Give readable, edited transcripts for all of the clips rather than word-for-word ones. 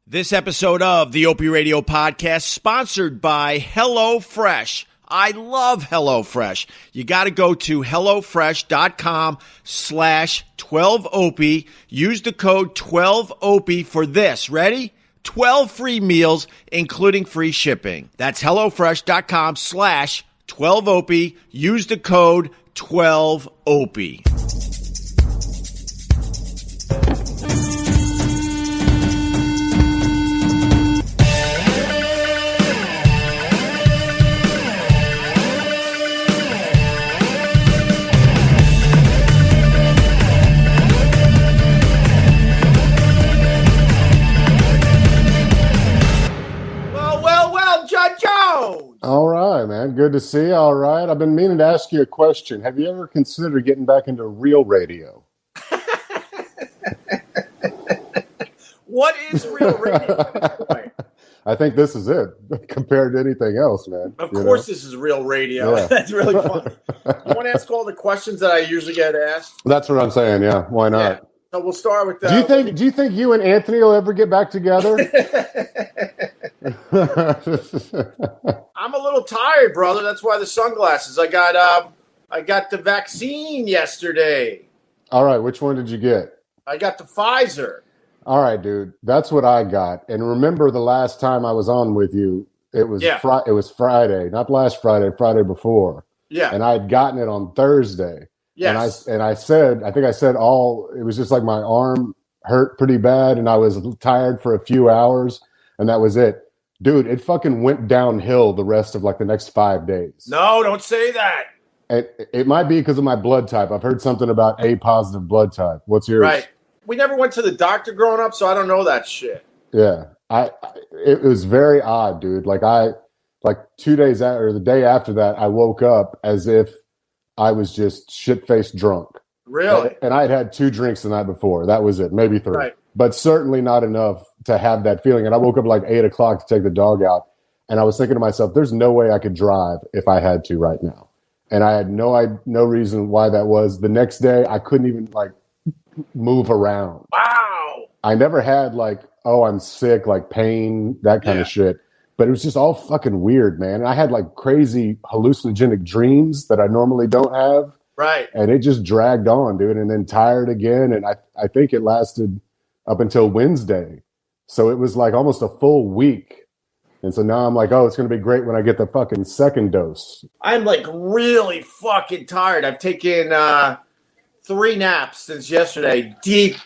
This episode of the Opie Radio Podcast sponsored by HelloFresh. I love HelloFresh. You got to go to HelloFresh.com/12Opie. Use the code 12Opie for this. Ready? 12 free meals, including free shipping. That's HelloFresh.com/12Opie. Use the code 12Opie. All right, man. Good to see you. All right. I've been meaning to ask you a question. Have you ever considered getting back into real radio? What is real radio? I think this is it compared to anything else, man. Of course, this is real radio. Yeah. That's really fun. You want to ask all the questions that I usually get asked? That's what I'm saying. Yeah. Why not? Yeah. So we'll start with. Do you think you and Anthony will ever get back together? I'm a little tired, brother. That's why the sunglasses. I got the vaccine yesterday. All right, which one did you get? I got the Pfizer. All right, dude. That's what I got. And remember the last time I was on with you, it was it was Friday, not last Friday, Friday before. Yeah. And I had gotten it on Thursday. Yes. And I said it was just like my arm hurt pretty bad and I was tired for a few hours and that was it. Dude, it fucking went downhill the rest of like the next 5 days. No, don't say that. It might be because of my blood type. I've heard something about A positive blood type. What's yours? Right. We never went to the doctor growing up, so I don't know that shit. Yeah. It was very odd, dude. Like 2 days after, or the day after that, I woke up as if I was just shit-faced drunk. Really? And I had 2 drinks the night before. That was it. Maybe 3. Right. But certainly not enough to have that feeling. And I woke up like 8 o'clock to take the dog out. And I was thinking to myself, there's no way I could drive if I had to right now. And I had no reason why that was. The next day, I couldn't even like move around. Wow. I never had like, oh, I'm sick, like pain, that kind of shit. But it was just all fucking weird, man. And I had like crazy hallucinogenic dreams that I normally don't have. Right. And it just dragged on, dude. And then tired again. And I think it lasted up until Wednesday. So it was like almost a full week. And so now I'm like, oh, it's going to be great when I get the fucking second dose. I'm like really fucking tired. I've taken 3 naps since yesterday. Deep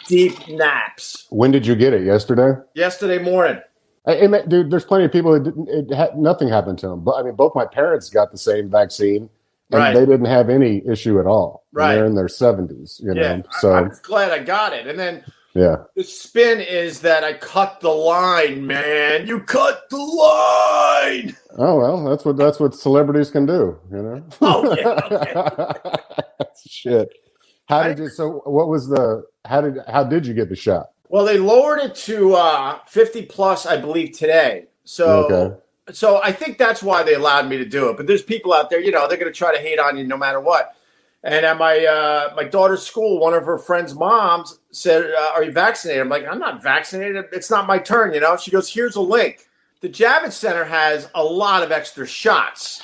naps. When did you get it? Yesterday? Yesterday morning. Dude, there's plenty of people who nothing happened to them. But I mean, both my parents got the same vaccine. And they didn't have any issue at all. Right. They're in their 70s, you know. So I'm glad I got it. And then the spin is that I cut the line, man. You cut the line. Oh well, that's what celebrities can do, you know. Oh yeah. Okay. Shit. How did you get the shot? Well, they lowered it to 50 plus, I believe, today. So So I think that's why they allowed me to do it. But there's people out there, you know, they're going to try to hate on you no matter what. And at my daughter's school, one of her friend's moms said, are you vaccinated? I'm like, I'm not vaccinated. It's not my turn, you know. She goes, here's a link. The Javits Center has a lot of extra shots,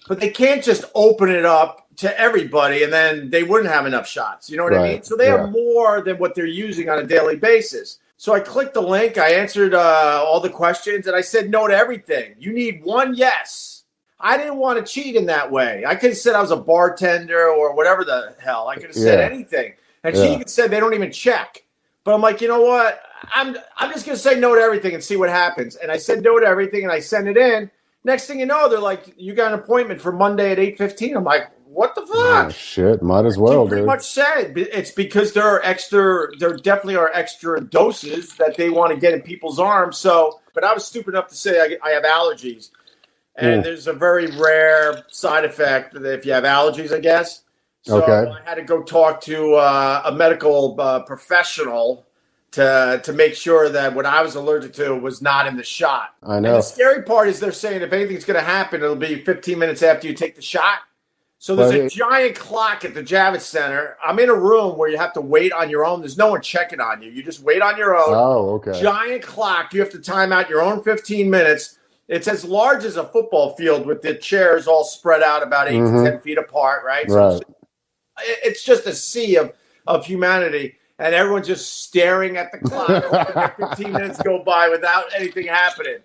but they can't just open it up to everybody and then they wouldn't have enough shots. You know what I mean? So they have more than what they're using on a daily basis. So I clicked the link. I answered all the questions and I said no to everything. You need one yes. I didn't want to cheat in that way. I could have said I was a bartender or whatever the hell. I could have said anything. And she even said they don't even check. But I'm like, you know what? I'm just going to say no to everything and see what happens. And I said no to everything and I sent it in. Next thing you know, they're like, you got an appointment for Monday at 8:15. I'm like, what the fuck? Oh, shit, might as well, dude. Pretty much said it's because there definitely are extra doses that they want to get in people's arms. So, but I was stupid enough to say I have allergies. And there's a very rare side effect if you have allergies, I guess. So I had to go talk to a medical professional to make sure that what I was allergic to was not in the shot. I know. And the scary part is they're saying if anything's going to happen, it'll be 15 minutes after you take the shot. So there's a giant clock at the Javits Center. I'm in a room where you have to wait on your own. There's no one checking on you. You just wait on your own. Oh, okay. Giant clock. You have to time out your own 15 minutes. It's as large as a football field with the chairs all spread out about 8 to 10 feet apart, right? So it's just a sea of humanity. And everyone's just staring at the clock. 15 minutes go by without anything happening.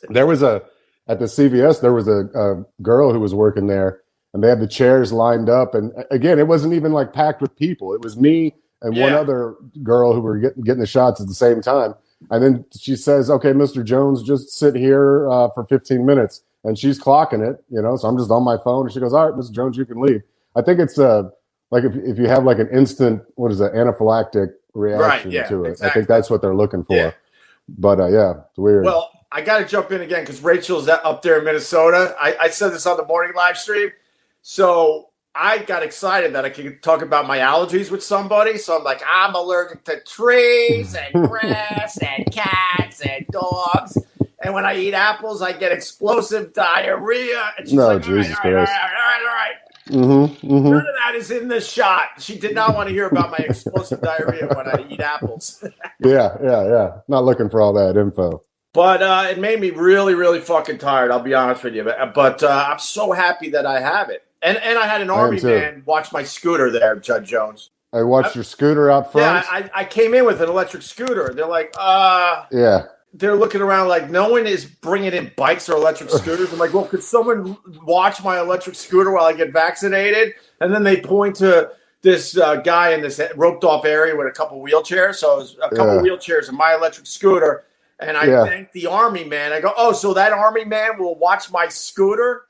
There was at the CVS, there was a girl who was working there, and they had the chairs lined up. And again, it wasn't even like packed with people. It was me and one other girl who were getting the shots at the same time. And then she says, "Okay, Mr. Jones, just sit here for 15 minutes." And she's clocking it, so I'm just on my phone. And she goes, "All right, Mr. Jones, you can leave." I think it's like if you have like an instant, anaphylactic reaction to it. Exactly. I think that's what they're looking for. Yeah. But it's weird. Well, I got to jump in again because Rachel's up there in Minnesota. I said this on the morning live stream. So I got excited that I could talk about my allergies with somebody. So I'm like, I'm allergic to trees and grass and cats and dogs. And when I eat apples, I get explosive diarrhea. And she's like, Jesus all right. None of that is in this shot. She did not want to hear about my explosive diarrhea when I eat apples. Yeah. Not looking for all that info. But it made me really, really fucking tired. I'll be honest with you. But I'm so happy that I have it. And I had an army man watch my scooter there, Judd Jones. I watched your scooter out front? Yeah, I came in with an electric scooter. They're like, yeah. They're looking around like no one is bringing in bikes or electric scooters. I'm like, well, could someone watch my electric scooter while I get vaccinated? And then they point to this guy in this roped off area with a couple wheelchairs. So it was a couple wheelchairs and my electric scooter. And I thanked the army man. I go, oh, so that army man will watch my scooter?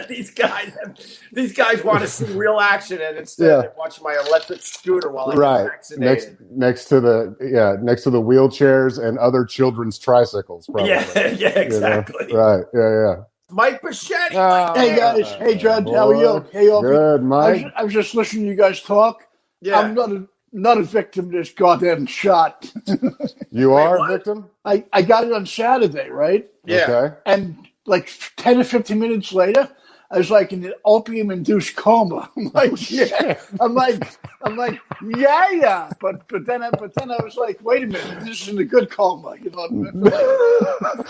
These guys want to see real action, and instead they watch my electric scooter while I get vaccinated. Next to the wheelchairs and other children's tricycles. Probably. Yeah, exactly. Right, yeah. Mike Bichetti. Hey guys, hey Judd, how are you? Hey Opie. Good, Mike. I was just listening to you guys talk. Yeah. I'm not a victim of this goddamn shot. You are a victim? I got it on Saturday, right? Yeah. Okay. And like 10 or 15 minutes later, I was like in an opium-induced coma. I'm like, yeah. I'm like, yeah. But then I was like, wait a minute, this isn't a good coma. You know what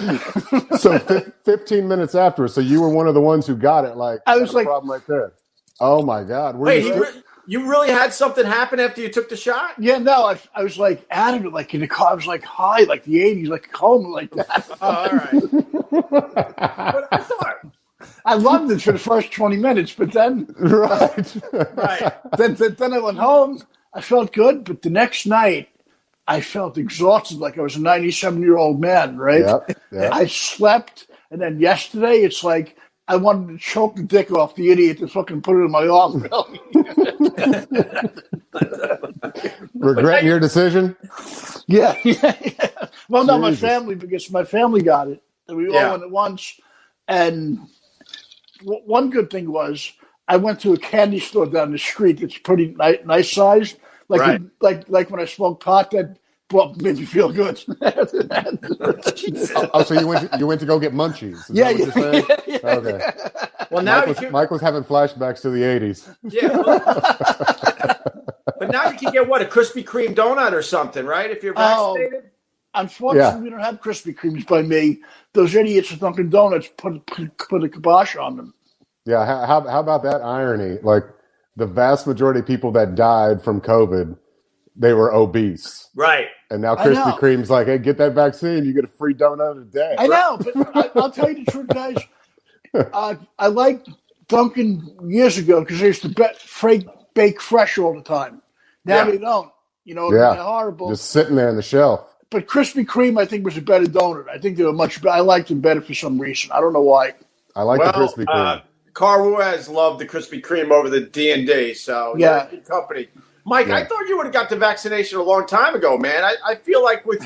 I mean? So 15 minutes after, so you were one of the ones who got it. Like, I was like, problem right there. Oh my God. Wait, you really had something happen after you took the shot? Yeah, no, I was like adamant, like in the car. I was like high, like the 80s, like a coma, like that. Oh, all right. But I thought I loved it for the first 20 minutes, but then right. Then I went home. I felt good, but the next night I felt exhausted, like I was a 97-year-old man. Right? Yep. I slept, and then yesterday it's like I wanted to choke the dick off the idiot to fucking put it in my arm. Regretting your decision? Yeah. Well, no, my family, because my family got it. And we all went at once. And one good thing was I went to a candy store down the street. It's pretty nice size. Like when I smoked pot, that made me feel good. So you went to go get munchies? Yeah. Okay. Well, now Mike was having flashbacks to the 80s. Yeah. But now you can get a Krispy Kreme donut or something, right? If you're vaccinated. Unfortunately, we don't have Krispy Kremes by me. Those idiots at Dunkin' Donuts put a kibosh on them. Yeah. How about that irony? Like the vast majority of people that died from COVID, they were obese. Right. And now Krispy Kreme's like, hey, get that vaccine. You get a free donut a day. I know, but I'll tell you the truth, guys. I liked Dunkin' years ago because they used to bake fresh all the time. Now they don't. They're horrible. Just sitting there on the shelf. But Krispy Kreme, I think, was a better donut. I think they were much better. I liked them better for some reason. I don't know why. I like the Krispy Kreme. Carl has loved the Krispy Kreme over the D&D, so you're a good company. Mike, I thought you would have got the vaccination a long time ago, man. I feel like with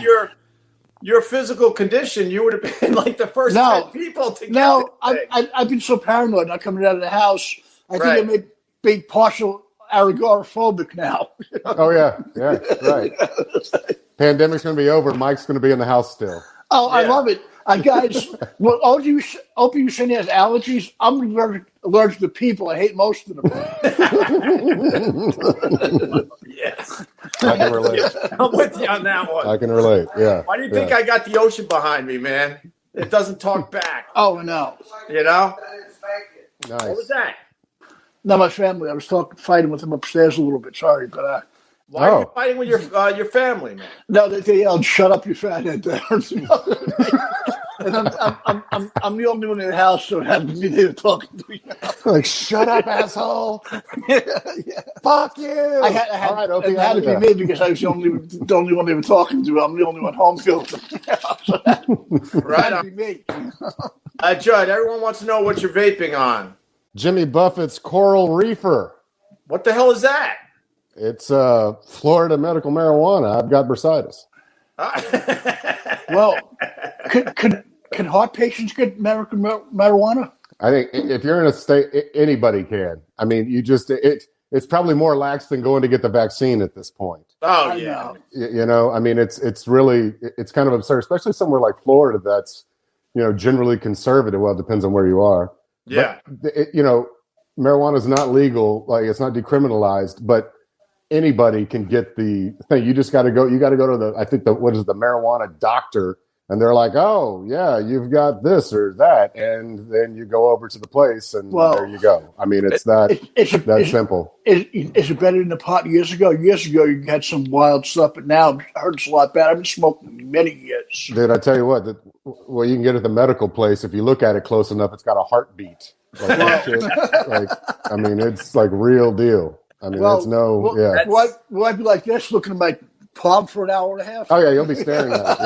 your physical condition, you would have been like the first 10 people to get it. No, I've been so paranoid not coming out of the house. I think I may be partial agoraphobic now. Oh, yeah, right. Pandemic's going to be over. Mike's going to be in the house still. Oh, I love it. Guys, well, Opie, you saying he has allergies? I'm allergic to people. I hate most of them. Yes. I can relate. I'm with you on that one. I can relate, yeah. Why do you think I got the ocean behind me, man? It doesn't talk back. Oh, no. You know? Nice. What was that? No, my family. I was fighting with them upstairs a little bit. Sorry, but why are you fighting with your family, man? No, they yelled, "Shut up, you fathead!" And I'm the only one in the house, so it happened to be they were talking to me. Like, shut up, asshole! Yeah. Fuck you! It had to be me because I was the only one they were talking to. I'm the only one home field. Right on. Me. Judd, everyone wants to know what you're vaping on. Jimmy Buffett's Coral Reefer. What the hell is that? It's Florida medical marijuana. I've got bursitis. Well, can heart patients get medical marijuana? I think if you're in a state, anybody can. I mean, it's probably more lax than going to get the vaccine at this point. Oh yeah. You know, I mean, it's kind of absurd, especially somewhere like Florida that's, generally conservative. Well, it depends on where you are. Yeah. But marijuana is not legal. Like, it's not decriminalized, but anybody can get the thing. You just got to go. You got to go to the marijuana doctor, and they're like, "Oh, yeah, you've got this or that," and then you go over to the place, and there you go. I mean, it's that simple. Is it better than the pot years ago? Years ago, you had some wild stuff, but now I heard it's a lot better. I've been smoking many years. Dude, I tell you what, you can get at the medical place. If you look at it close enough, it's got a heartbeat. Like, I mean, it's like real deal. I mean, it's Will I be like this, looking at my palm for an hour and a half? Oh yeah, you'll be staring at it.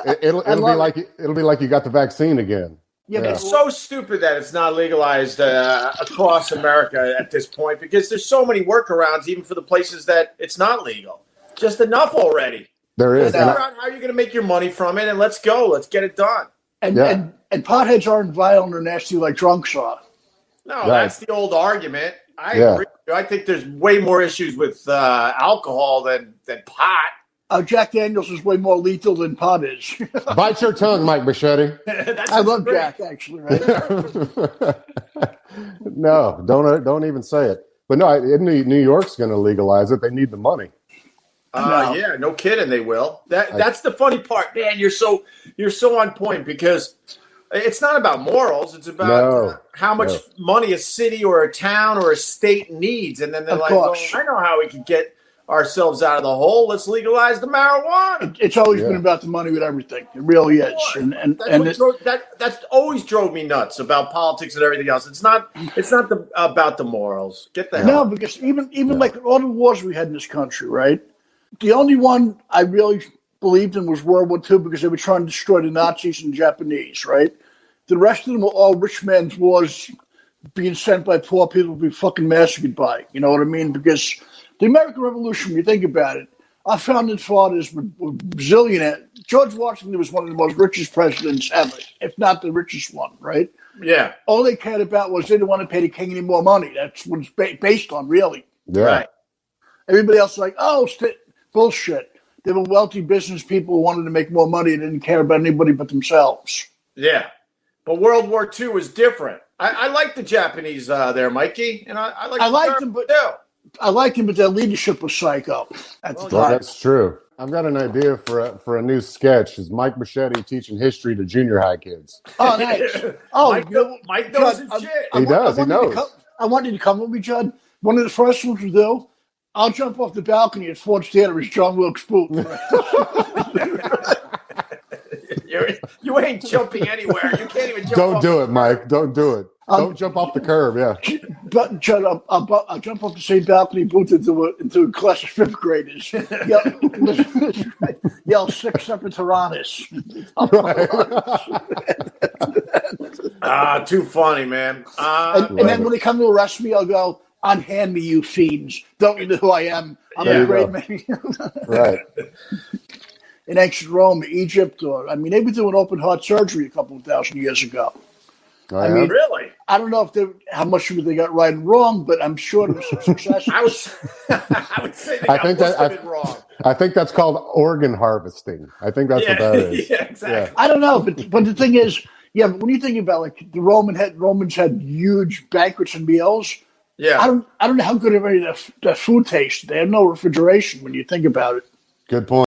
Yeah, it'll be like you got the vaccine again. Yeah, but it's so stupid that it's not legalized across America at this point, because there's so many workarounds, even for the places that it's not legal. Just enough already. There is. Figure out how you're going to make your money from it, and let's go. Let's get it done. And potheads aren't violent or nasty like drunks are. No, that's the old argument. I agree. I think there's way more issues with alcohol than pot. Jack Daniels is way more lethal than pot is. Bite your tongue, Mike Bichetti. I love Jack, actually. Right? No, don't even say it. But no, New York's going to legalize it. They need the money. Yeah, no kidding. They will. That's the funny part, man. You're so on point, because it's not about morals. It's about how much money a city or a town or a state needs. And then they're like, well, I know how we can get ourselves out of the hole. Let's legalize the marijuana. It's always been about the money with everything. It really is. That's always drove me nuts about politics and everything else. It's not about the morals. Get the hell out. No, because even like all the wars we had in this country, right? The only one I really believed in was World War II, because they were trying to destroy the Nazis and the Japanese, right? The rest of them were all rich man's wars being sent by poor people to be fucking massacred by. You know what I mean? Because the American Revolution, when you think about it, our founding fathers were bazillionaire. George Washington was one of the most richest presidents ever, if not the richest one, right? Yeah. All they cared about was they didn't want to pay the king any more money. That's what it's based on, really. Yeah. Right. Everybody else was like, bullshit. They were wealthy business people who wanted to make more money and didn't care about anybody but themselves. Yeah. But World War II was different. I like the Japanese there, Mikey. And I like them, but too. I like them, but their leadership was psycho. That's true. I've got an idea for a new sketch. Is Mike Bichetti teaching history to junior high kids? Oh, nice. Mike knows his shit. He knows. I want you to come with me, Judd. One of the first ones we do, I'll jump off the balcony at Ford's Theater as John Wilkes Booth. You ain't jumping anywhere. You can't even jump. Don't do it, Mike. Don't do it. Don't jump off the curb. Yeah. But Judd, I'll jump off the same balcony booth into a class of fifth graders. Yell 6 separate Tyrannus. Too funny, man. And then when they come to arrest me, I'll go, unhand me, you fiends. Don't you know who I am? I'm a great man. Right. In ancient Rome, Egypt, they were doing open heart surgery a couple of thousand years ago. Really? I don't know how much they got right and wrong, but I'm sure there was some success. I would say they got most of it wrong. I think that's called organ harvesting. I think that's what that is. Yeah, exactly. Yeah. I don't know, but the thing is, when you think about like the Romans had huge banquets and meals. Yeah, I don't know how good that food tastes. They have no refrigeration when you think about it. Good point.